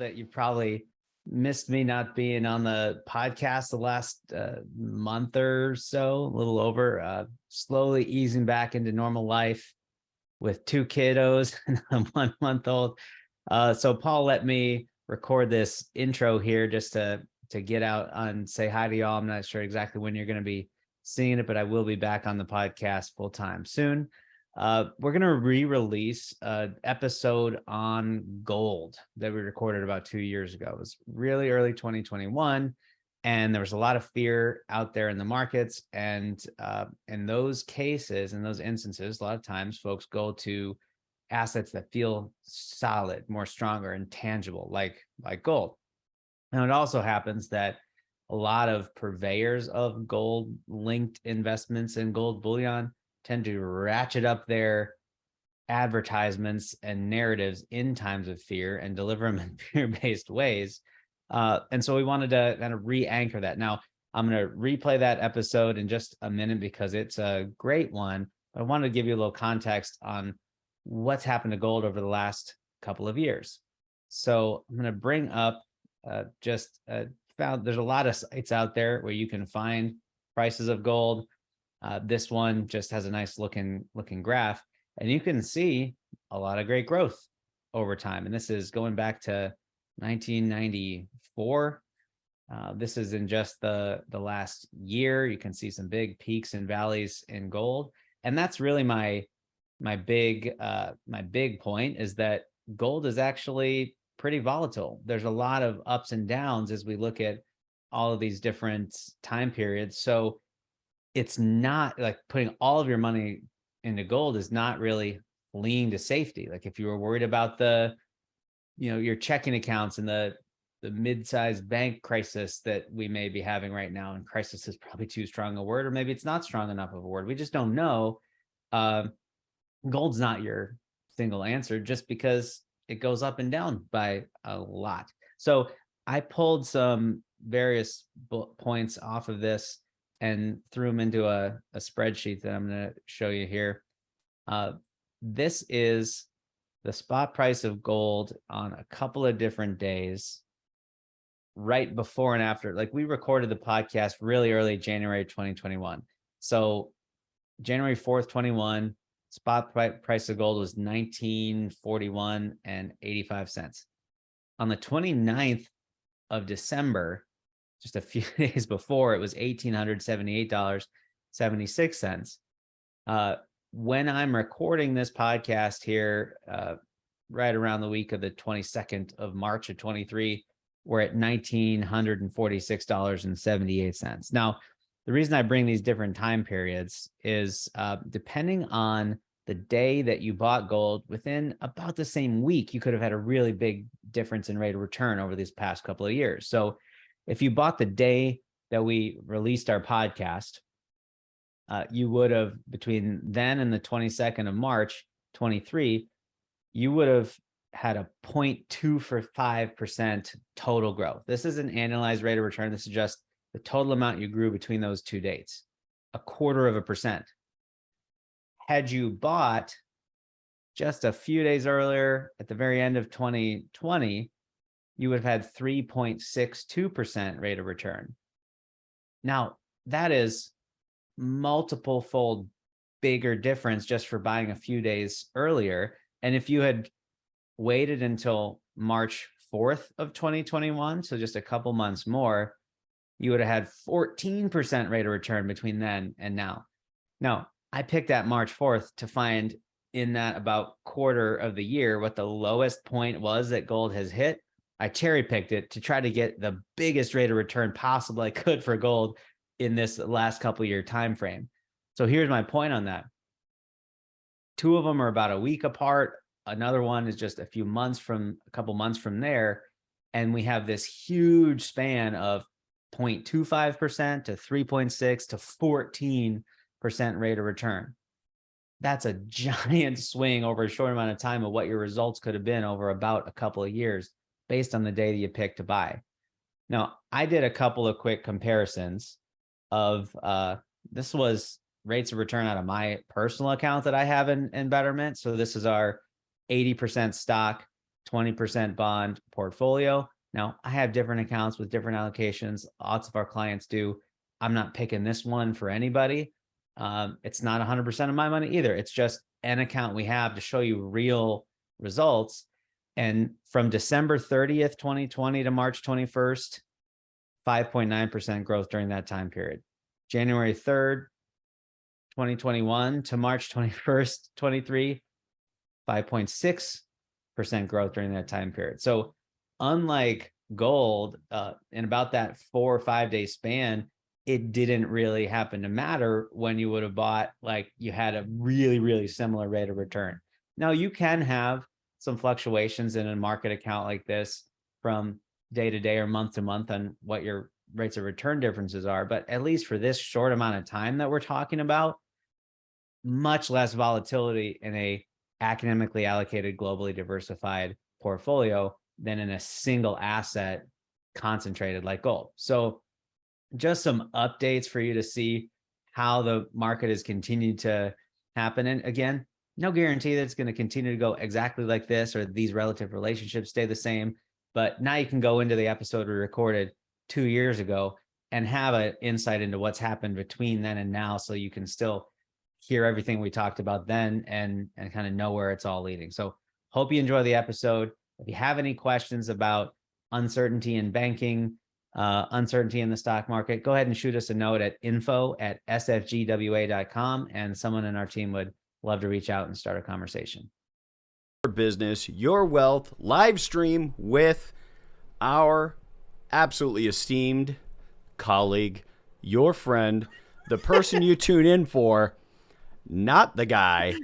that you probably missed me not being on the podcast the last month or so, a little over, slowly easing back into normal life with 2 kiddos and a 1-month-old. So Paul let me record this intro here just to get out and say hi to y'all. I'm not sure exactly when you're going to be seeing it, but I will be back on the podcast full time soon. We're going to re-release an episode on gold that we recorded about 2 years ago. It was really early 2021, and there was a lot of fear out there in the markets. And in those cases, in those instances, a lot of times folks go to assets that feel solid, more stronger and tangible, like gold. Now, it also happens that a lot of purveyors of gold linked investments in gold bullion tend to ratchet up their advertisements and narratives in times of fear and deliver them in fear-based ways. And so we wanted to kind of re-anchor that. Now, I'm going to replay that episode in just a minute because it's a great one. I wanted to give you a little context on what's happened to gold over the last couple of years. So I'm going to bring up found there's a lot of sites out there where you can find prices of gold. This one just has a nice looking graph, and you can see a lot of great growth over time. And this is going back to 1994. This is in just the last year. You can see some big peaks and valleys in gold, and that's really my big point is that gold is actually pretty volatile. There's a lot of ups and downs as we look at all of these different time periods. So it's not like putting all of your money into gold is not really fleeing to safety. Like if you were worried about your checking accounts and the mid-sized bank crisis that we may be having right now, and crisis is probably too strong a word, or maybe it's not strong enough of a word. We just don't know. Gold's not your single answer just because it goes up and down by a lot. So I pulled some various points off of this and threw them into a spreadsheet that I'm going to show you here. This is the spot price of gold on a couple of different days, right before and after. Like we recorded the podcast really early January 2021. So January 4th, 21, spot price of gold was $19.41 and 85 cents. On the 29th of December, just a few days before, it was $1,878.76. When I'm recording this podcast here, right around the week of the 22nd of March of 23, we're at $1,946.78. Now, the reason I bring these different time periods is depending on the day that you bought gold, within about the same week, you could have had a really big difference in rate of return over these past couple of years. So if you bought the day that we released our podcast, you would have, between then and the 22nd of March, 23, you would have had a 0.25% total growth. This is an annualized rate of return. This is just the total amount you grew between those two dates, 0.25%. Had you bought just a few days earlier at the very end of 2020, you would have had 3.62% rate of return. Now, that is multiple fold bigger difference just for buying a few days earlier. And if you had waited until March 4th of 2021, so just a couple months more, you would have had 14% rate of return between then and now. Now, I picked that March 4th to find in that about quarter of the year what the lowest point was that gold has hit. I cherry picked it to try to get the biggest rate of return possible I could for gold in this last couple year time frame. So here's my point on that. Two of them are about a week apart. Another one is just a couple months from there. And we have this huge span of 0.25% to 3.6 to 14% rate of return. That's a giant swing over a short amount of time of what your results could have been over about a couple of years based on the day that you picked to buy. Now, I did a couple of quick comparisons of this was rates of return out of my personal account that I have in Betterment. So this is our 80% stock, 20% bond portfolio. Now, I have different accounts with different allocations. Lots of our clients do. I'm not picking this one for anybody. It's not 100% of my money either. It's just an account we have to show you real results. And from December 30th, 2020 to March 21st, 5.9% growth during that time period. January 3rd, 2021 to March 21st, 23, 5.6% growth during that time period. So unlike gold, in about that 4 or 5 day span, it didn't really happen to matter when you would have bought, like you had a really, really similar rate of return. Now you can have some fluctuations in a market account like this from day to day or month to month on what your rates of return differences are. But at least for this short amount of time that we're talking about, much less volatility in a academically allocated, globally diversified portfolio than in a single asset concentrated like gold. So just some updates for you to see how the market has continued to happen. And again, no guarantee that it's going to continue to go exactly like this or these relative relationships stay the same. But now you can go into the episode we recorded 2 years ago and have an insight into what's happened between then and now, so you can still hear everything we talked about then and kind of know where it's all leading. So hope you enjoy the episode. If you have any questions about uncertainty in banking, uncertainty in the stock market, go ahead and shoot us a note at info@sfgwa.com, and someone in our team would love to reach out and start a conversation. Your business, your wealth, live stream with our absolutely esteemed colleague, your friend, the person you tune in for, not the guy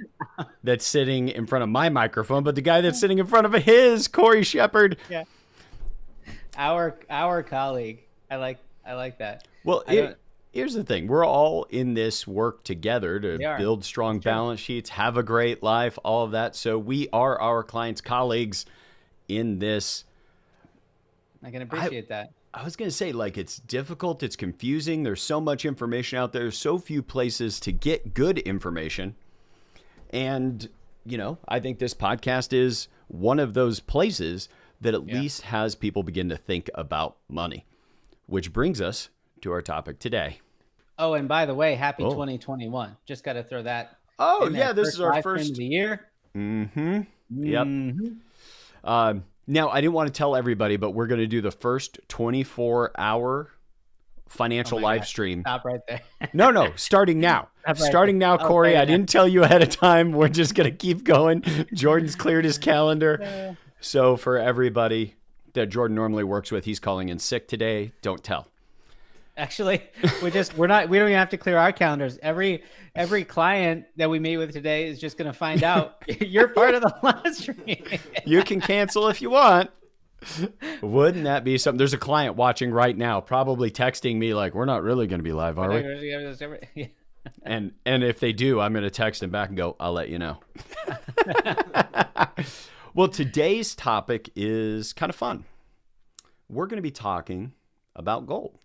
that's sitting in front of my microphone, but the guy that's sitting in front of his, Corey Shepard. Yeah. Our colleague. I like that. Well, here's the thing. We're all in this work together to build strong balance sheets, have a great life, all of that. So we are our clients' colleagues in this. I can appreciate that. I was going to say, like, it's difficult. It's confusing. There's so much information out there. So few places to get good information. And, you know, I think this podcast is one of those places that at least has people begin to think about money, which brings us to our topic today. Oh, and by the way, happy 2021. Just got to throw that. Oh, yeah, this is our first of the year. Mm-hmm. Yep. Now, I didn't want to tell everybody, but we're going to do the first 24-hour financial live stream. Stop right there. No, starting now. Starting now, Corey. I didn't tell you ahead of time. We're just going to keep going. Jordan's cleared his calendar. So for everybody that Jordan normally works with, he's calling in sick today. Don't tell. Actually, we don't even have to clear our calendars. Every client that we meet with today is just going to find out you're part of the live stream. You can cancel if you want. Wouldn't that be something? There's a client watching right now, probably texting me like, "We're not really going to be live, are we?" And if they do, I'm going to text them back and go, "I'll let you know." Well, today's topic is kind of fun. We're going to be talking about gold.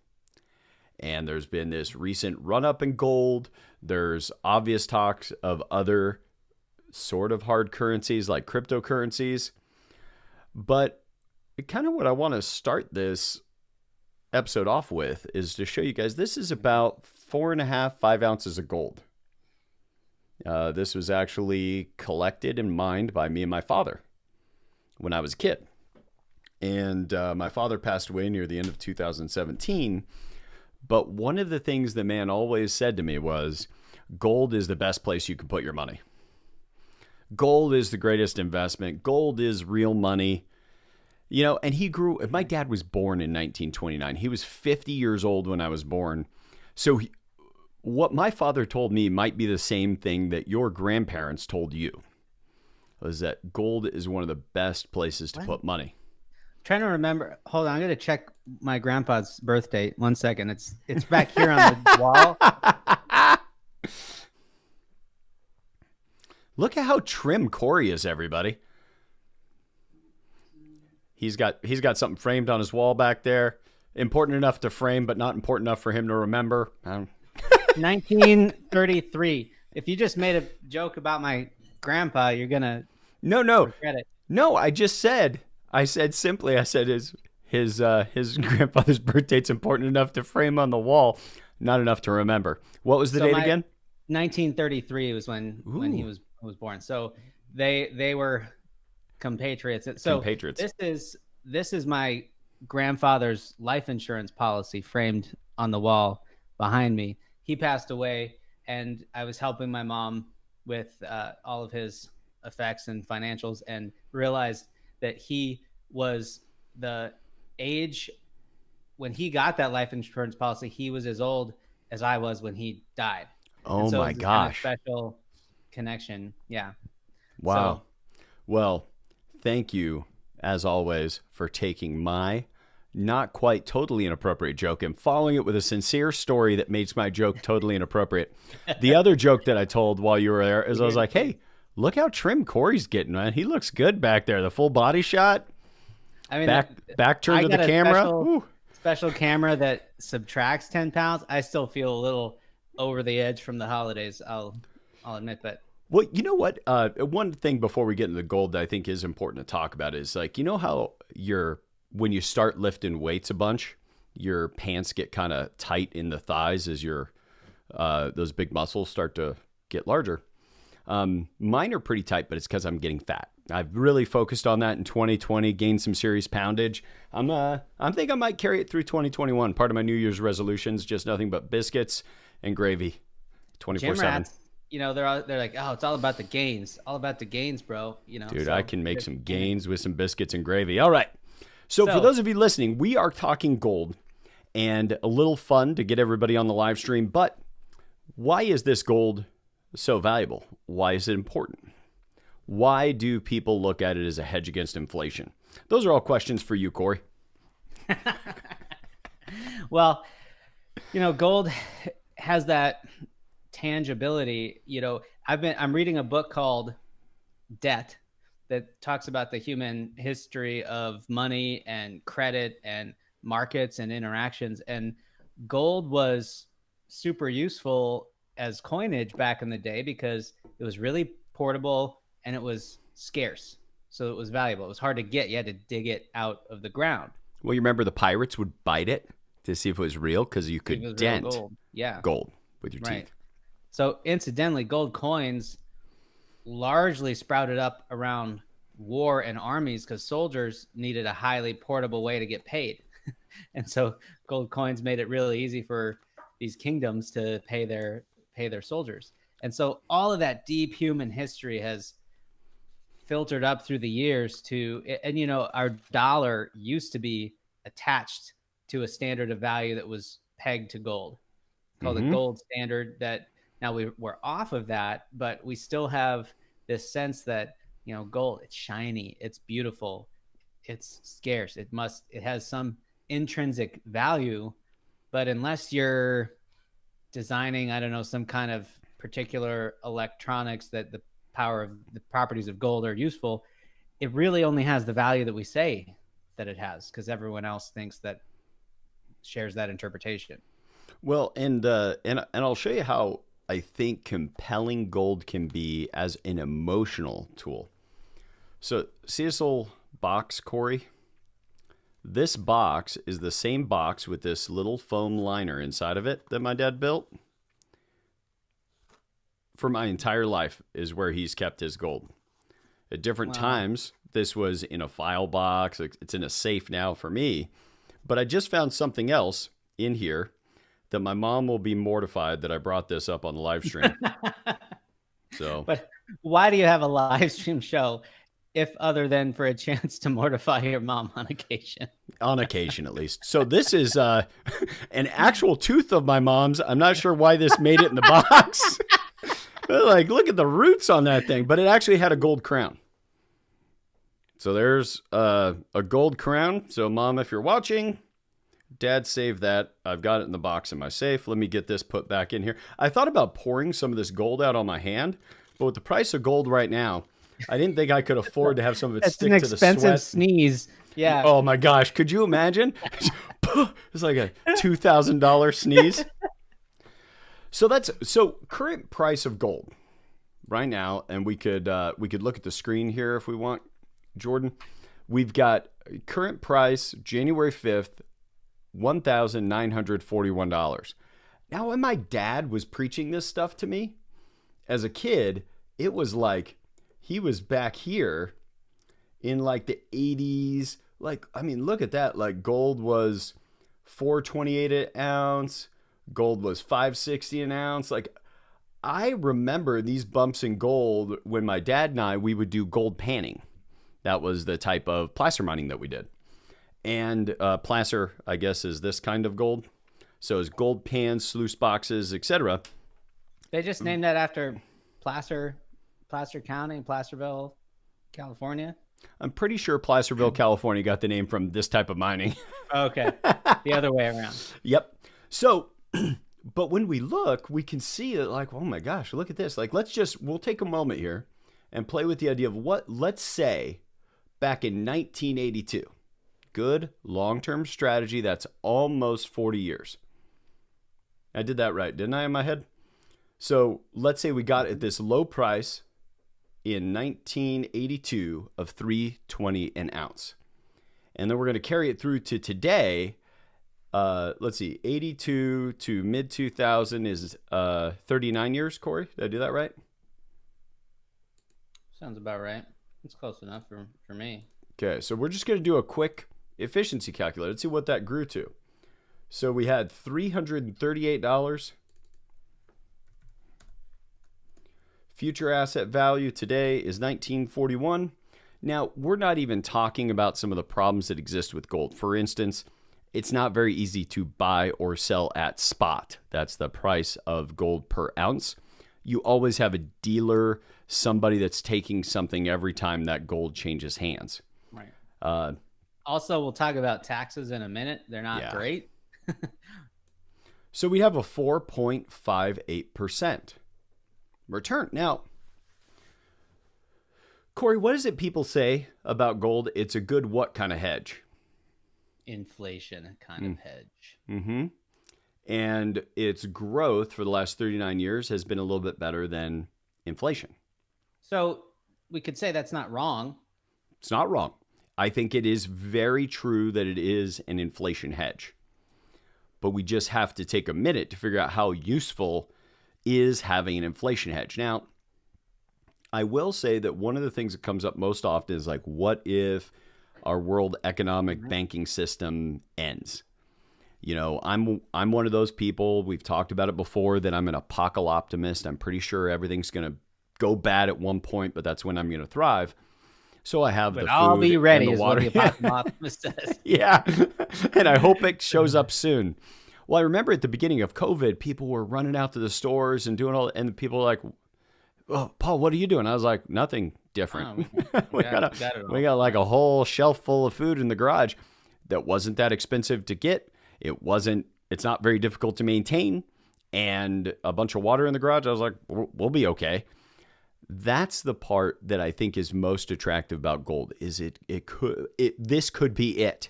And there's been this recent run-up in gold. There's obvious talks of other sort of hard currencies like cryptocurrencies. But kind of what I want to start this episode off with is to show you guys this is about 4.5, 5 ounces of gold. This was actually collected and mined by me and my father when I was a kid. And my father passed away near the end of 2017. But one of the things the man always said to me was, gold is the best place you can put your money. Gold is the greatest investment. Gold is real money. You know, and my dad was born in 1929. He was 50 years old when I was born. So what my father told me might be the same thing that your grandparents told you, was that gold is one of the best places to put money. Trying to remember. Hold on, I'm gonna check my grandpa's birth date. 1 second. It's back here on the wall. Look at how trim Corey is, everybody. He's got something framed on his wall back there. Important enough to frame, but not important enough for him to remember. 1933. If you just made a joke about my grandpa, you're gonna no. regret it. No, I said simply, I said his grandfather's birth date's important enough to frame on the wall, not enough to remember. What was the So date my again? 1933 was when he Ooh, was born. So they were compatriots. So compatriots. this is my grandfather's life insurance policy framed on the wall behind me. He passed away, and I was helping my mom with all of his effects and financials, and realized that he was the age when he got that life insurance policy. He was as old as I was when he died, and Oh so my it's this kind of gosh. special connection. Yeah. Wow. So Well, thank you, as always, for taking my not quite totally inappropriate joke and following it with a sincere story that makes my joke totally inappropriate. The other joke that I told while you were there is I was like, hey, look how trim Corey's getting, man. He looks good back there. The full body shot, I mean, back turn I to the got a camera. Woo. special camera that subtracts 10 pounds. I still feel a little over the edge from the holidays. I'll admit, but Well, you know what? One thing before we get into the gold that I think is important to talk about is like, you know how when you start lifting weights a bunch, your pants get kind of tight in the thighs as those big muscles start to get larger. Mine are pretty tight, but it's because I'm getting fat. I've really focused on that in 2020, gained some serious poundage. I think I might carry it through 2021. Part of my New Year's resolutions, just nothing but biscuits and gravy, gym 24/7. rats, they're like, oh, it's all about the gains, bro. Dude, I So can make some gains with some biscuits and gravy. All right. So, for so those of you listening, we are talking gold and a little fun to get everybody on the live stream. But why is this gold so valuable? Why is it important? Why do people look at it as a hedge against inflation? Those are all questions for you, Corey. well, gold has that tangibility. I'm reading a book called Debt that talks about the human history of money and credit and markets and interactions. And gold was super useful as coinage back in the day because it was really portable and it was scarce. So it was valuable. It was hard to get. You had to dig it out of the ground. Well, you remember the pirates would bite it to see if it was real because you It could was real dent gold. Yeah. gold with your Right. teeth. So incidentally, gold coins largely sprouted up around war and armies because soldiers needed a highly portable way to get paid. And so gold coins made it really easy for these kingdoms to pay their soldiers. And so all of that deep human history has filtered up through the years and our dollar used to be attached to a standard of value that was pegged to gold, called the Mm-hmm. gold standard. That now we're off of that, but we still have this sense that gold, it's shiny, it's beautiful, it's scarce, it has some intrinsic value. But unless you're designing, I don't know, some kind of particular electronics that the properties of gold are useful, it really only has the value that we say that it has, because everyone else thinks that shares that interpretation. Well, and I'll show you how I think compelling gold can be as an emotional tool. So see this little box, Corey? This box is the same box with this little foam liner inside of it that my dad built. For my entire life is where he's kept his gold. At different Wow. times, this was in a file box. It's in a safe now for me. But I just found something else in here that my mom will be mortified that I brought this up on the live stream. So, But why do you have a live stream show if other than for a chance to mortify your mom on occasion? on occasion at least. So this is an actual tooth of my mom's. I'm not sure why this made it in the box. Like, look at the roots on that thing. But it actually had a gold crown. So there's a gold crown. So, Mom, if you're watching, Dad saved that. I've got it in the box in my safe. Let me get this put back in here. I thought about pouring some of this gold out on my hand, but with the price of gold right now, I didn't think I could afford to have some of it That's stick an to the expensive sweat. sneeze. Yeah. Oh my gosh, could you imagine? It's like a $2,000 sneeze. So current price of gold right now, and we could look at the screen here if we want. Jordan, we've got current price January 5th, $1,941. Now, when my dad was preaching this stuff to me as a kid, it was like he was back here in like the 80s. Like, I mean, look at that. Like, gold was $4.28 an ounce, gold was $5.60 an ounce. Like, I remember these bumps in gold when my dad and we would do gold panning. That was the type of placer mining that we did. And placer, I guess, is this kind of gold. So it's gold pans, sluice boxes, etc. They just named that after Placer County, Placerville, California. I'm pretty sure Placerville, California got the name from this type of mining. Okay. The other way around. Yep. So, but when we look, we can see that, like, oh my gosh, look at this. Like, we'll take a moment here and play with the idea of let's say back in 1982, good long-term strategy. That's almost 40 years. I did that right, didn't I, in my head? So let's say we got at this low price in 1982 of $3.20 an ounce. And then we're going to carry it through to today. Let's see, 82 to mid 2000 is 39 years, Corey. Did I do that right? Sounds about right. It's close enough for me. Okay, so we're just going to do a quick efficiency calculator. Let's see what that grew to. So we had $338. Future asset value today is $1941. Now, we're not even talking about some of the problems that exist with gold. For instance, it's not very easy to buy or sell at spot. That's the price of gold per ounce. You always have a dealer, somebody that's taking something every time that gold changes hands. Right. Also, we'll talk about taxes in a minute. They're not great. So we have a 4.58% return. Now, Corey, what is it people say about gold? It's a good what kind of hedge? Inflation kind of hedge. Mm-hmm. And its growth for the last 39 years has been a little bit better than inflation. So we could say that's not wrong. It's not wrong. I think it is very true that it is an inflation hedge. But we just have to take a minute to figure out how useful is having an inflation hedge. Now, I will say that one of the things that comes up most often is like, what if our world economic banking system ends? You know, I'm one of those people, we've talked about it before, that I'm an apocalyptimist. I'm pretty sure everything's going to go bad at one point, but that's when I'm going to thrive. So I have the food I'll be ready, and the water. Is what the apocalypse says. Yeah, and I hope it shows up soon. Well, I remember at the beginning of COVID, people were running out to the stores and doing all, and people were like, "Oh, Paul, what are you doing?" I was like, "Nothing different. We got like a whole shelf full of food in the garage that wasn't that expensive to get. It's not very difficult to maintain, and a bunch of water in the garage." I was like, "We'll be okay." That's the part that I think is most attractive about gold. Is this could be it.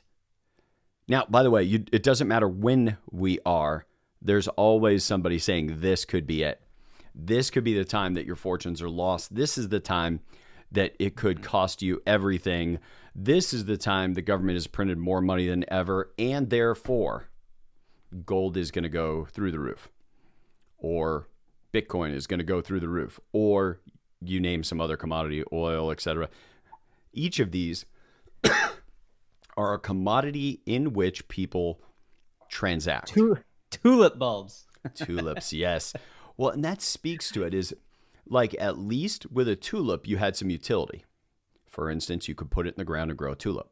Now, by the way, it doesn't matter when we are. There's always somebody saying this could be it. This could be the time that your fortunes are lost. This is the time that it could cost you everything. This is the time the government has printed more money than ever, and therefore, gold is going to go through the roof, or Bitcoin is going to go through the roof, or you name some other commodity, oil, etc. Each of these are a commodity in which people transact. Tulip bulbs. Tulips, yes. Well, and that speaks to it, is like, at least with a tulip, you had some utility. For instance, you could put it in the ground and grow a tulip.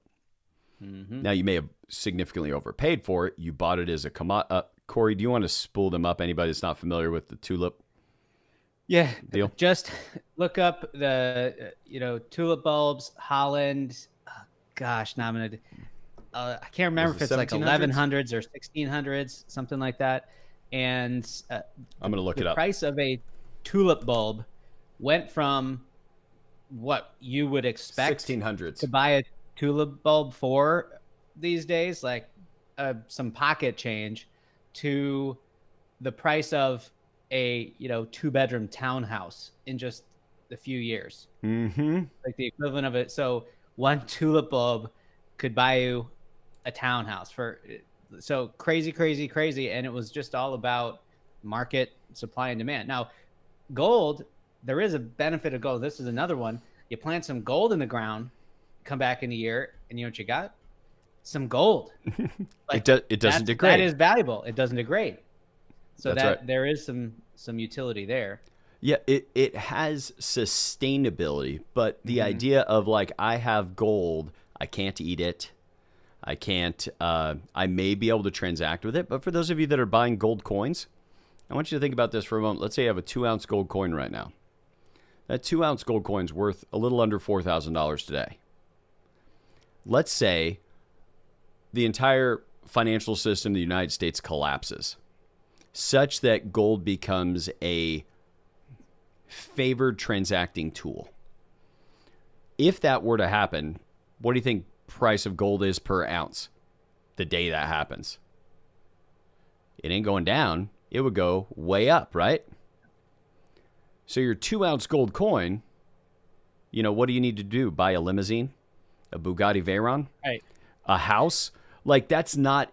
Mm-hmm. Now, you may have significantly overpaid for it. You bought it as a commodity. Corey, do you want to spool them up? Anybody that's not familiar with the tulip? Yeah, deal? Just look up the tulip bulbs, Holland. Gosh, now I'm gonna. I can't remember if it's like 1100s or 1600s, something like that. And I'm gonna look it up. The price of a tulip bulb went from what you would expect 1600s to buy a tulip bulb for these days, like some pocket change, to the price of a 2-bedroom townhouse in just a few years. Mm-hmm. Like the equivalent of it. So one tulip bulb could buy you a townhouse for so crazy, crazy, crazy. And it was just all about market supply and demand. Now, gold, there is a benefit of gold. This is another one. You plant some gold in the ground, come back in a year, and you know what you got? Some gold. Like It doesn't degrade. that is valuable. It doesn't degrade. So That's that right. there is some utility there. Yeah, it has sustainability, but the idea of like I have gold, I can't eat it. I can't I may be able to transact with it, but for those of you that are buying gold coins, I want you to think about this for a moment. Let's say you have a 2-ounce gold coin right now. That 2-ounce gold coin's worth a little under $4,000 today. Let's say the entire financial system of the United States collapses such that gold becomes a favored transacting tool. If that were to happen, what do you think price of gold is per ounce the day that happens? It ain't going down. It would go way up, right? So your 2-ounce gold coin, what do you need to do? Buy a limousine? A Bugatti Veyron? Right. A house? Like that's not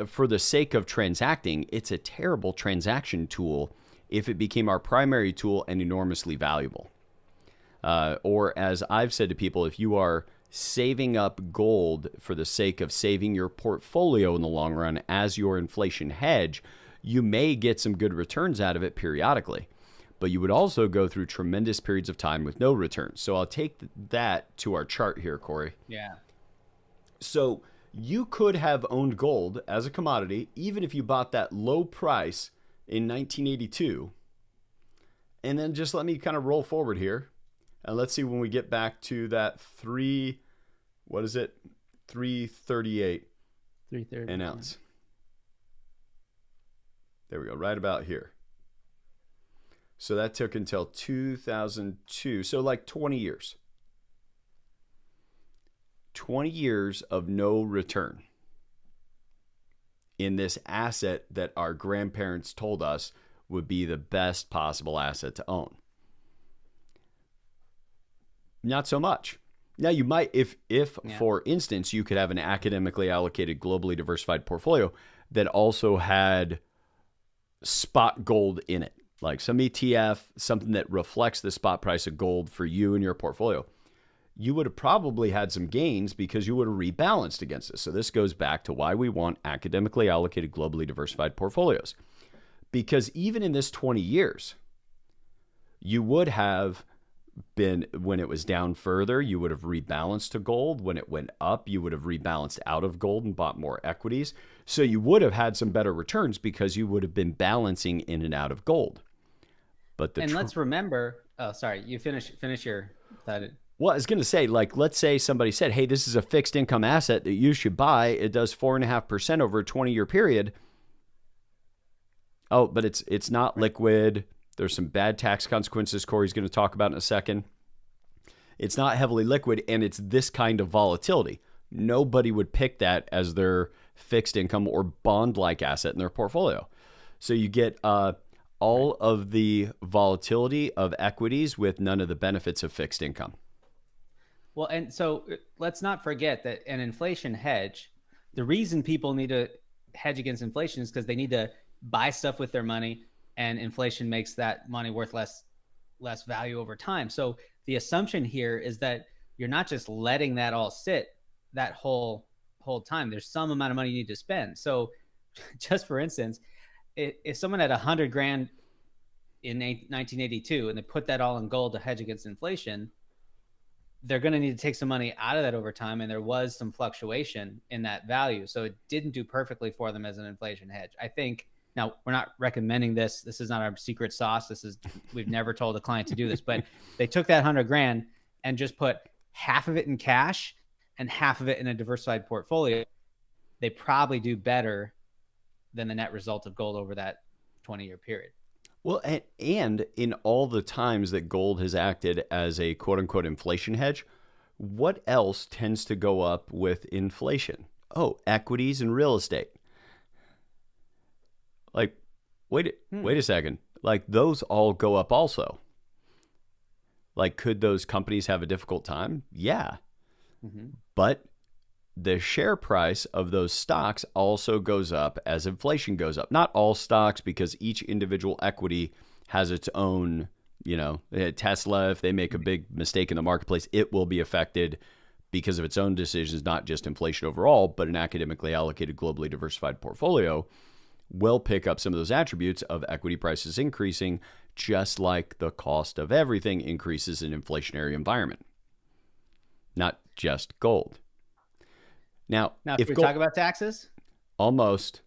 for the sake of transacting, it's a terrible transaction tool if it became our primary tool and enormously valuable. Or as I've said to people, if you are saving up gold for the sake of saving your portfolio in the long run as your inflation hedge, you may get some good returns out of it periodically. But you would also go through tremendous periods of time with no returns. So I'll take that to our chart here, Corey. Yeah. So you could have owned gold as a commodity, even if you bought that low price in 1982. And then just let me kind of roll forward here. And let's see when we get back to that 338 330 an ounce. There we go, right about here. So that took until 2002. So like 20 years. 20 years of no return in this asset that our grandparents told us would be the best possible asset to own. Not so much. Now you might, if for instance, you could have an academically allocated, globally diversified portfolio that also had spot gold in it, like some ETF, something that reflects the spot price of gold for you and your portfolio. You would have probably had some gains because you would have rebalanced against this. So this goes back to why we want academically allocated, globally diversified portfolios. Because even in this 20 years, you would have been, when it was down further, you would have rebalanced to gold. When it went up, you would have rebalanced out of gold and bought more equities. So you would have had some better returns because you would have been balancing in and out of gold. But let's remember, oh, sorry, you finish your thought. Well, I was going to say, like, let's say somebody said, hey, this is a fixed income asset that you should buy. It does 4.5% over a 20-year period. Oh, but it's not liquid. There's some bad tax consequences Corey's going to talk about in a second. It's not heavily liquid, and it's this kind of volatility. Nobody would pick that as their fixed income or bond-like asset in their portfolio. So you get all of the volatility of equities with none of the benefits of fixed income. Well, and so let's not forget that an inflation hedge, the reason people need to hedge against inflation is because they need to buy stuff with their money, and inflation makes that money worth less value over time. So the assumption here is that you're not just letting that all sit that whole time. There's some amount of money you need to spend. So just for instance, if someone had $100,000 in 1982 and they put that all in gold to hedge against inflation, they're going to need to take some money out of that over time. And there was some fluctuation in that value. So it didn't do perfectly for them as an inflation hedge. I think, now we're not recommending this. This is not our secret sauce. We've never told a client to do this, but they took that $100,000 and just put half of it in cash and half of it in a diversified portfolio. They probably do better than the net result of gold over that 20-year period. Well, and in all the times that gold has acted as a quote unquote inflation hedge, what else tends to go up with inflation? Oh, equities and real estate. Like, wait a second. Like, those all go up also. Like, could those companies have a difficult time? Yeah. Mhm. But the share price of those stocks also goes up as inflation goes up. Not all stocks, because each individual equity has its own, Tesla, if they make a big mistake in the marketplace, it will be affected because of its own decisions, not just inflation overall, but an academically allocated, globally diversified portfolio will pick up some of those attributes of equity prices increasing, just like the cost of everything increases in an inflationary environment, not just gold. Now, Now, should if we gold, talk about taxes? almost,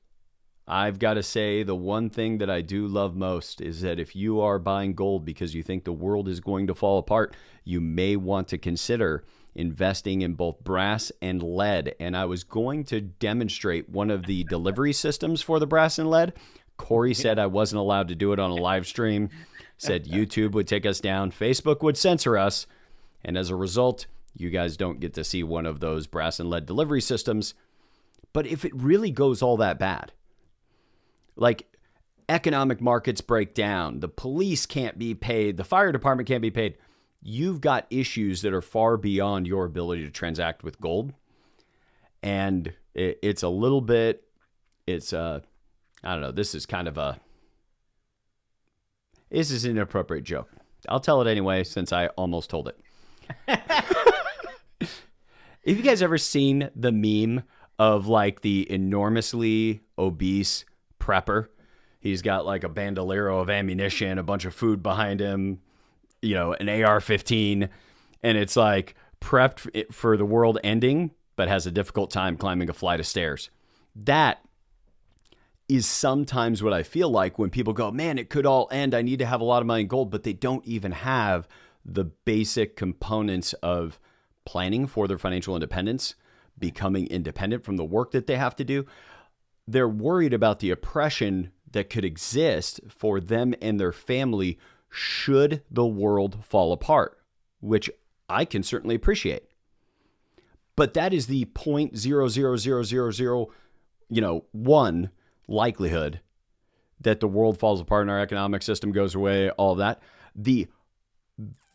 I've got to say the one thing that I do love most is that if you are buying gold because you think the world is going to fall apart, you may want to consider investing in both brass and lead. And I was going to demonstrate one of the delivery systems for the brass and lead. Corey said I wasn't allowed to do it on a live stream, said YouTube would take us down, Facebook would censor us. And as a result, you guys don't get to see one of those brass and lead delivery systems. But if it really goes all that bad, like economic markets break down, the police can't be paid, the fire department can't be paid, you've got issues that are far beyond your ability to transact with gold. And it's a little bit, I don't know, this is an inappropriate joke. I'll tell it anyway, since I almost told it. Have you guys ever seen the meme of like the enormously obese prepper? He's got like a bandolero of ammunition, a bunch of food behind him, an AR-15, and it's like prepped for the world ending, but has a difficult time climbing a flight of stairs. That is sometimes what I feel like when people go, man, it could all end. I need to have a lot of money in gold, but they don't even have the basic components of planning for their financial independence, becoming independent from the work that they have to do. They're worried about the oppression that could exist for them and their family should the world fall apart, which I can certainly appreciate. But that is the 0.00001 likelihood that the world falls apart and our economic system goes away, all of that.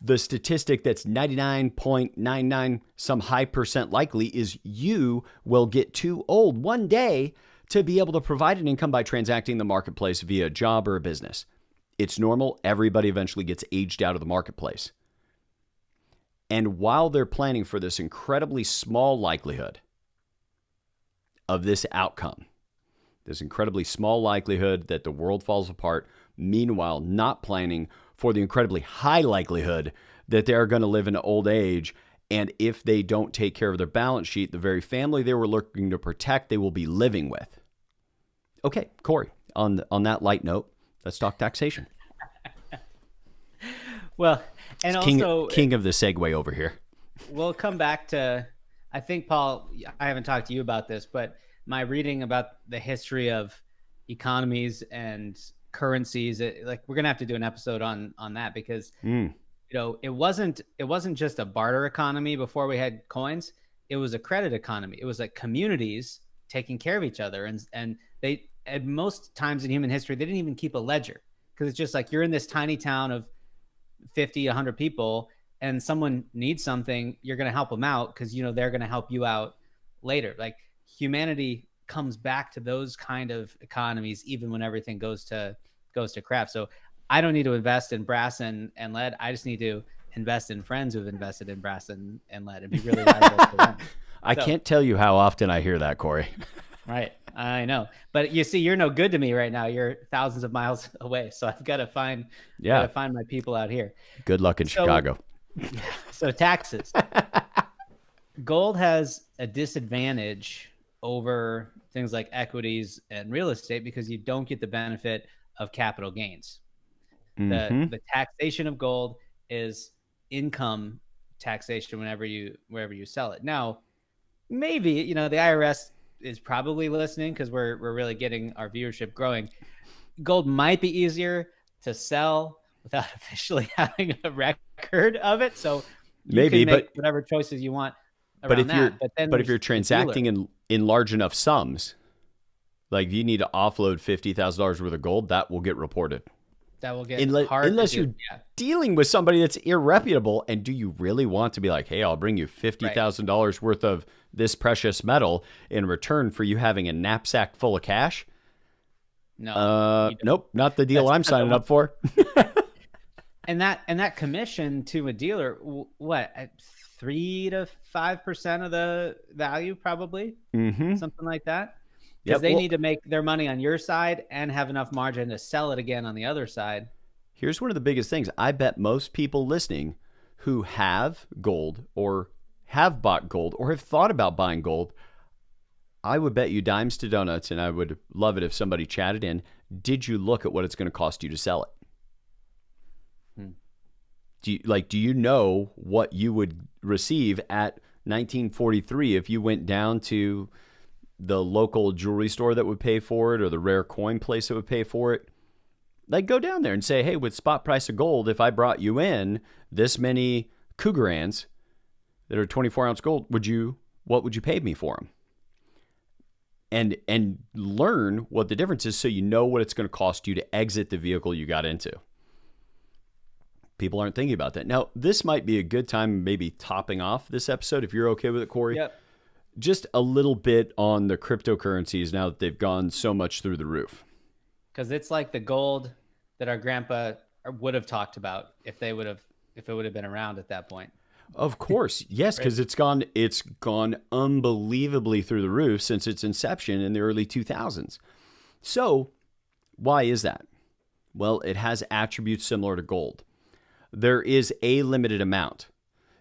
The statistic that's 99.99 some high percent likely is you will get too old one day to be able to provide an income by transacting the marketplace via a job or a business. It's normal. Everybody eventually gets aged out of the marketplace. And while they're planning for this incredibly small likelihood of this outcome, this incredibly small likelihood that the world falls apart, meanwhile not planning for the incredibly high likelihood that they're going to live in old age, and if they don't take care of their balance sheet, the very family they were looking to protect, they will be living with. Okay, Corey, on that light note, let's talk taxation. Well, and also king of the segue over here. We'll come back to, I think, Paul, I haven't talked to you about this, but my reading about the history of economies and currencies, like we're going to have to do an episode on that, because it wasn't just a barter economy before we had coins. It was a credit economy. It was like communities taking care of each other, and they, at most times in human history, they didn't even keep a ledger, because it's just like you're in this tiny town of 50, 100 people, and someone needs something, you're going to help them out because they're going to help you out later. Like humanity comes back to those kind of economies even when everything goes to crap. So I don't need to invest in brass and lead. I just need to invest in friends who've invested in brass and lead and be really valuable to them. I can't tell you how often I hear that, Corey. Right. I know. But you see, you're no good to me right now. You're thousands of miles away. So I've got to find my people out here. Good luck in Chicago. So taxes. Gold has a disadvantage over things like equities and real estate because you don't get the benefit of capital gains. The taxation of gold is income taxation wherever you sell it. Now, maybe, the IRS is probably listening because we're really getting our viewership growing. Gold might be easier to sell without officially having a record of it. So you can make whatever choices you want around that. But if you're transacting in large enough sums, like if you need to offload $50,000 worth of gold, that will get reported. that will get hard unless to you're do. Yeah. dealing with somebody that's irreputable. And do you really want to be like, hey, I'll bring you $50,000 worth of this precious metal in return for you having a knapsack full of cash? No. Nope, not the deal I'm signing up for. And that commission to a dealer, what, at 3 to 5% of the value, probably, something like that. Because they need to make their money on your side and have enough margin to sell it again on the other side. Here's one of the biggest things. I bet most people listening who have gold or have bought gold or have thought about buying gold, I would bet you dimes to donuts, and I would love it if somebody chatted in, did you look at what it's going to cost you to sell it? Do you know what you would receive at 1943 if you went down to the local jewelry store that would pay for it or the rare coin place that would pay for it? Like, go down there and say, hey, with spot price of gold, if I brought you in this many Cougarans that are 24-ounce gold, what would you pay me for them? And learn what the difference is so you know what it's going to cost you to exit the vehicle you got into. People aren't thinking about that. Now, this might be a good time, maybe topping off this episode, if you're okay with it, Corey. Yep. Just a little bit on the cryptocurrencies now that they've gone so much through the roof. Because it's like the gold that our grandpa would have talked about if it would have been around at that point. Of course, yes, because it's gone unbelievably through the roof since its inception in the early 2000s. So, why is that? Well, it has attributes similar to gold. There is a limited amount.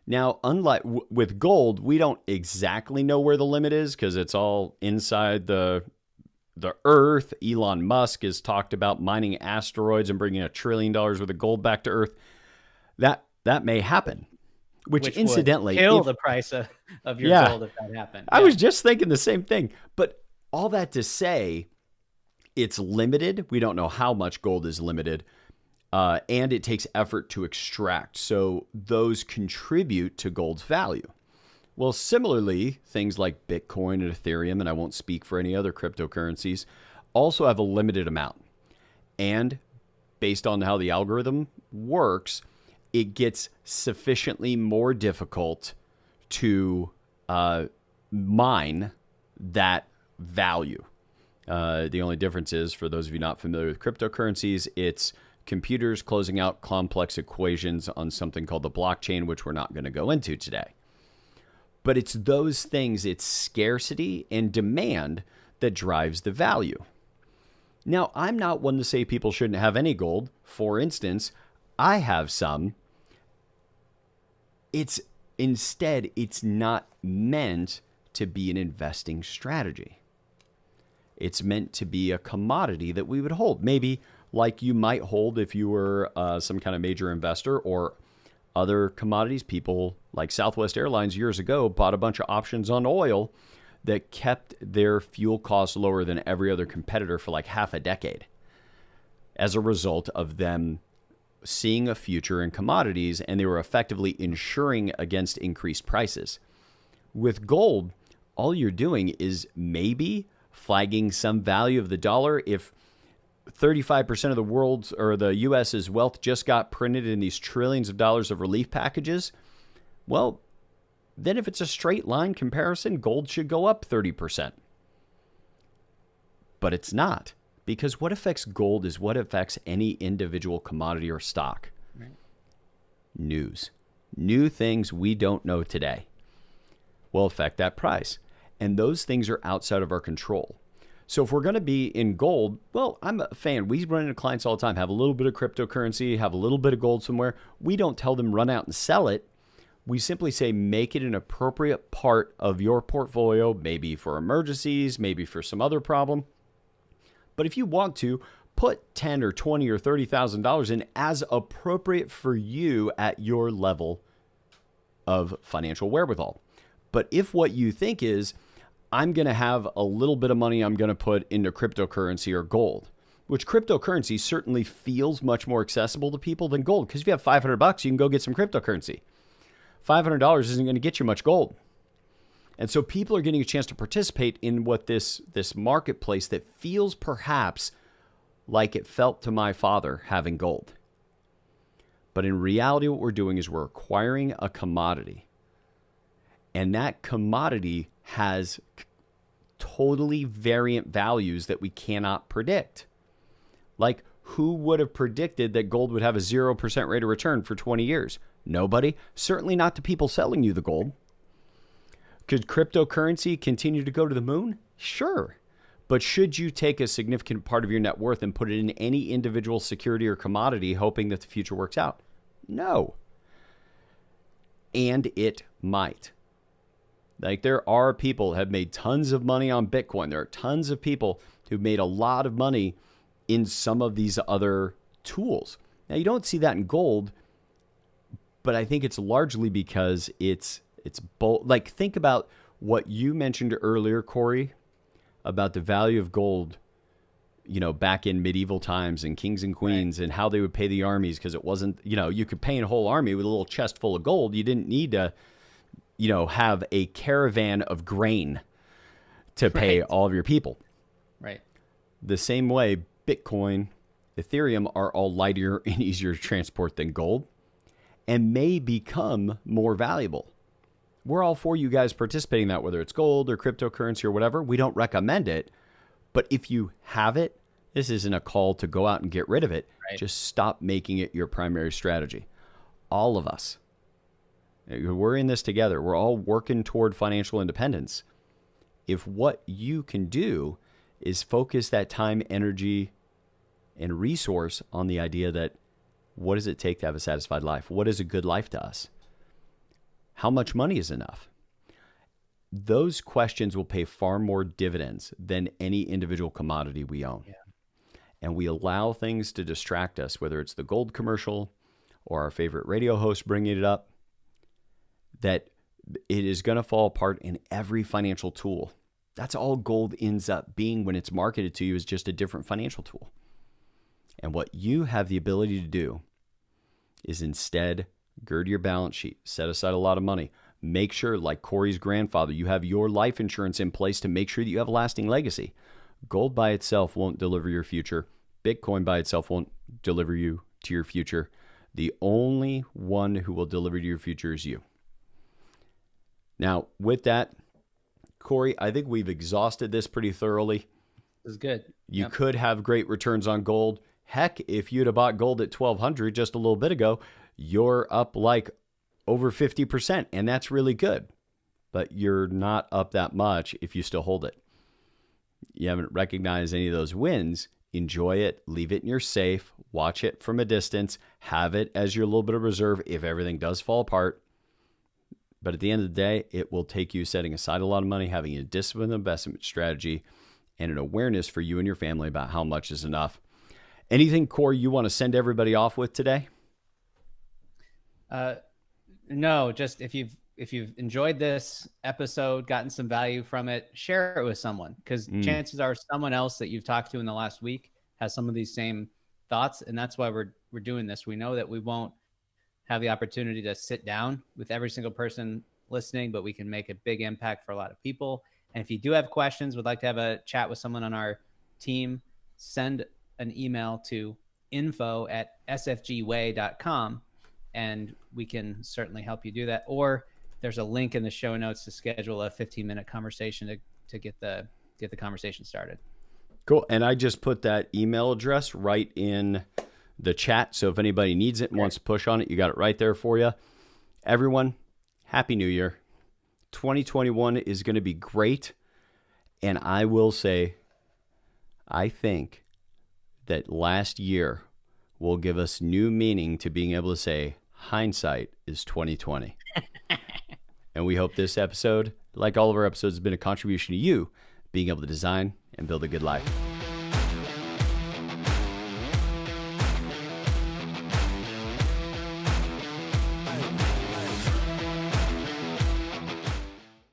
Now, unlike with gold, we don't exactly know where the limit is because it's all inside the earth. Elon Musk has talked about mining asteroids and bringing $1 trillion worth of gold back to earth. That may happen, which incidentally would kill the price of your gold if that happened. I was just thinking the same thing. But all that to say, it's limited. We don't know how much gold is limited. And it takes effort to extract. So those contribute to gold's value. Well, similarly, things like Bitcoin and Ethereum, and I won't speak for any other cryptocurrencies, also have a limited amount. And based on how the algorithm works, it gets sufficiently more difficult to mine that value. The only difference is, for those of you not familiar with cryptocurrencies, it's computers closing out complex equations on something called the blockchain, which we're not going to go into today. But it's those things, it's scarcity and demand that drives the value. Now, I'm not one to say people shouldn't have any gold. For instance, I have some. It's not meant to be an investing strategy. It's meant to be a commodity that we would hold. Maybe like you might hold if you were some kind of major investor, or other commodities. People like Southwest Airlines years ago bought a bunch of options on oil that kept their fuel costs lower than every other competitor for like half a decade as a result of them seeing a future in commodities, and they were effectively insuring against increased prices. With gold, all you're doing is maybe flagging some value of the dollar. If 35% of the world's or the U.S.'s wealth just got printed in these trillions of dollars of relief packages, well, then if it's a straight line comparison, gold should go up 30%. But it's not, because what affects gold is what affects any individual commodity or stock. Right. News. New things we don't know today will affect that price. And those things are outside of our control. So if we're going to be in gold, well, I'm a fan. We run into clients all the time, have a little bit of cryptocurrency, have a little bit of gold somewhere. We don't tell them run out and sell it. We simply say make it an appropriate part of your portfolio, maybe for emergencies, maybe for some other problem. But if you want to, put $10 or $20 or $30,000 in as appropriate for you at your level of financial wherewithal. But if what you think is, I'm going to have a little bit of money I'm going to put into cryptocurrency or gold, which cryptocurrency certainly feels much more accessible to people than gold. Because if you have $500, you can go get some cryptocurrency. $500 isn't going to get you much gold. And so people are getting a chance to participate in what this marketplace that feels perhaps like it felt to my father having gold. But in reality, what we're doing is we're acquiring a commodity. And that commodity has totally variant values that we cannot predict. Like, who would have predicted that gold would have a 0% rate of return for 20 years? Nobody. Certainly not the people selling you the gold. Could cryptocurrency continue to go to the moon? Sure. But should you take a significant part of your net worth and put it in any individual security or commodity hoping that the future works out? No. And it might. Like, there are people who have made tons of money on Bitcoin. There are tons of people who've made a lot of money in some of these other tools. Now, you don't see that in gold, but I think it's largely because it's both. Like, think about what you mentioned earlier, Corey, about the value of gold, back in medieval times and kings and queens, right, and how they would pay the armies, because it wasn't, you could pay a whole army with a little chest full of gold. You didn't need to, have a caravan of grain to pay all of your people. Right. The same way, Bitcoin, Ethereum are all lighter and easier to transport than gold and may become more valuable. We're all for you guys participating in that, whether it's gold or cryptocurrency or whatever. We don't recommend it. But if you have it, this isn't a call to go out and get rid of it. Right. Just stop making it your primary strategy. All of us, we're in this together. We're all working toward financial independence. If what you can do is focus that time, energy, and resource on the idea that, what does it take to have a satisfied life? What is a good life to us? How much money is enough? Those questions will pay far more dividends than any individual commodity we own. Yeah. And we allow things to distract us, whether it's the gold commercial or our favorite radio host bringing it up, that it is going to fall apart in every financial tool. That's all gold ends up being when it's marketed to you, is just a different financial tool. And what you have the ability to do is instead gird your balance sheet, set aside a lot of money. Make sure, like Corey's grandfather, you have your life insurance in place to make sure that you have a lasting legacy. Gold by itself won't deliver your future. Bitcoin by itself won't deliver you to your future. The only one who will deliver to your future is you. Now, with that, Corey, I think we've exhausted this pretty thoroughly. This is good. You could have great returns on gold. Heck, if you'd have bought gold at $1,200 just a little bit ago, you're up like over 50%, and that's really good. But you're not up that much if you still hold it. You haven't recognized any of those wins. Enjoy it. Leave it in your safe. Watch it from a distance. Have it as your little bit of reserve if everything does fall apart. But at the end of the day, it will take you setting aside a lot of money, having a disciplined investment strategy, and an awareness for you and your family about how much is enough. Anything, Corey, you want to send everybody off with today? No, just if you've enjoyed this episode, gotten some value from it, share it with someone, because chances are someone else that you've talked to in the last week has some of these same thoughts. And that's why we're doing this. We know that we won't have the opportunity to sit down with every single person listening, but we can make a big impact for a lot of people. And if you do have questions, would like to have a chat with someone on our team, send an email to info@sfgway.com, and we can certainly help you do that. Or there's a link in the show notes to schedule a 15-minute conversation to get the conversation started. Cool. And I just put that email address right in the chat. So if anybody needs it and wants to push on it, you got it right there for you. Everyone, Happy New Year. 2021 is going to be great. And I will say, I think that last year will give us new meaning to being able to say hindsight is 2020. And we hope this episode, like all of our episodes, has been a contribution to you being able to design and build a good life.